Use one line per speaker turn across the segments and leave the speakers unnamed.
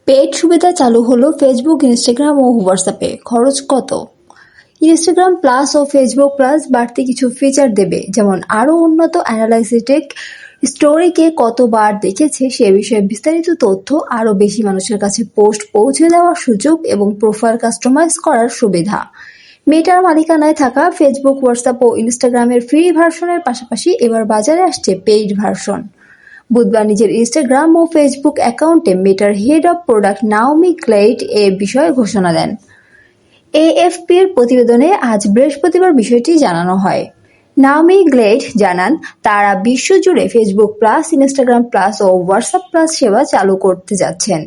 Paid সুবিধা চালু হলো ফেসবুক, ইনস্টাগ্রাম ও হোয়াটসঅ্যাপে। খরচ কত? ইনস্টাগ্রাম প্লাস ও ফেসবুক প্লাস বাড়তি কিছু ফিচার দেবে, যেমন আরও উন্নত অ্যানালাইসিটিক, স্টোরিকে কতবার দেখেছে সে বিষয়ে বিস্তারিত তথ্য, আরও বেশি মানুষের কাছে পোস্ট পৌঁছে দেওয়ার সুযোগ এবং প্রোফাইল কাস্টমাইজ করার সুবিধা। মেটার মালিকানায় থাকা ফেসবুক, হোয়াটসঅ্যাপ ও ইনস্টাগ্রামের ফ্রি ভার্সনের পাশাপাশি এবার বাজারে আসছে পেইড ভার্সন। বুধবার নিজের ইনস্টাগ্রাম ও ফেসবুক অ্যাকাউন্টে মেটার head of product Naomi Gleit এ বিষয়ে ঘোষণা দেন। এএফপির প্রতিবেদনে আজ বৃহস্পতিবার বিষয়টি জানানো হয়। নাওমি গ্লেড জানান, তারা বিশ্বজুড়ে ফেসবুক প্লাস, ইনস্টাগ্রাম প্লাস ও হোয়াটসঅ্যাপ প্লাস সেবা চালু করতে যাচ্ছেন।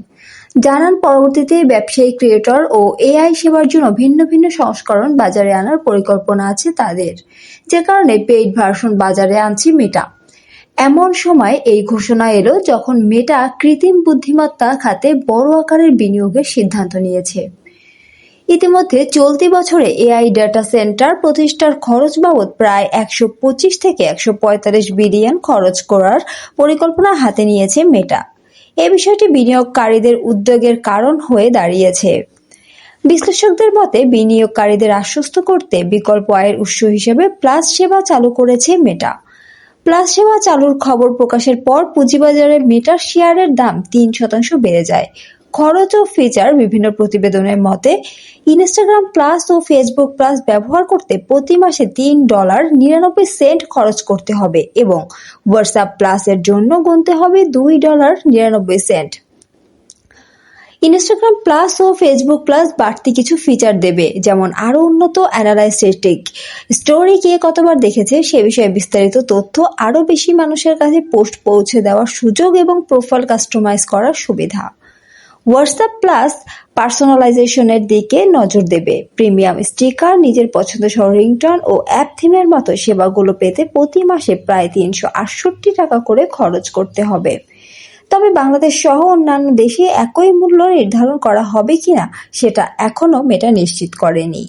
জানান, পরবর্তীতে ব্যবসায়ী, ক্রিয়েটর ও এআই সেবার জন্য ভিন্ন ভিন্ন সংস্করণ বাজারে আনার পরিকল্পনা আছে তাদের, যে কারণে পেইড ভার্সন বাজারে আনছে মেটা। এমন সময় এই ঘোষণা এলো যখন মেটা কৃত্রিম বুদ্ধিমত্তা খাতে বড় আকারের বিনিয়োগের সিদ্ধান্ত নিয়েছে। ইতিমধ্যে চলতি বছরে এআই ডাটা সেন্টার প্রতিষ্ঠার খরচ বাবদ প্রায় 125 থেকে 145 বিলিয়ন খরচ করার পরিকল্পনা হাতে নিয়েছে মেটা। এ বিষয়টি বিনিয়োগকারীদের উদ্বেগের কারণ হয়ে দাঁড়িয়েছে। বিশ্লেষকদের মতে, বিনিয়োগকারীদের আশ্বস্ত করতে বিকল্প আয়ের উৎস হিসেবে প্লাস সেবা চালু করেছে মেটা। প্লাস সেবা চালুর খবর প্রকাশের পর পুঁজিবাজারে মেটার শেয়ারের দাম 3% বেড়ে যায়। খরচ ও ফিচার বিভিন্ন প্রতিবেদনের মতে, ইনস্টাগ্রাম প্লাস ও ফেসবুক প্লাস ব্যবহার করতে প্রতি মাসে $3.99 খরচ করতে হবে এবং হোয়াটসঅ্যাপ প্লাসের জন্য গুনতে হবে $2.99। ইনস্টাগ্রাম প্লাস ও ফেসবুক প্লাস বাড়তি কিছু ফিচার দেবে, যেমন আরও উন্নত অ্যানালাইসিটিক, স্টোরি কে কতবার দেখেছে সে বিষয়ে বিস্তারিত তথ্য, আরও বেশি মানুষের কাছে পোস্ট পৌঁছে দেওয়ার সুযোগ এবং প্রোফাইল কাস্টমাইজ করার সুবিধা। হোয়াটসঅ্যাপ প্লাস পার্সোনালাইজেশনের দিকে নজর দেবে। প্রিমিয়াম স্টিকার, নিজের পছন্দসহ রিংটোন ও অ্যাপ থিমের মতো সেবাগুলো পেতে প্রতি মাসে প্রায় $368 করে খরচ করতে হবে। তবে বাংলাদেশ সহ অন্যান্য দেশে একই মূল্য নির্ধারণ করা হবে কিনা সেটা এখনো মেটা নিশ্চিত করেনি।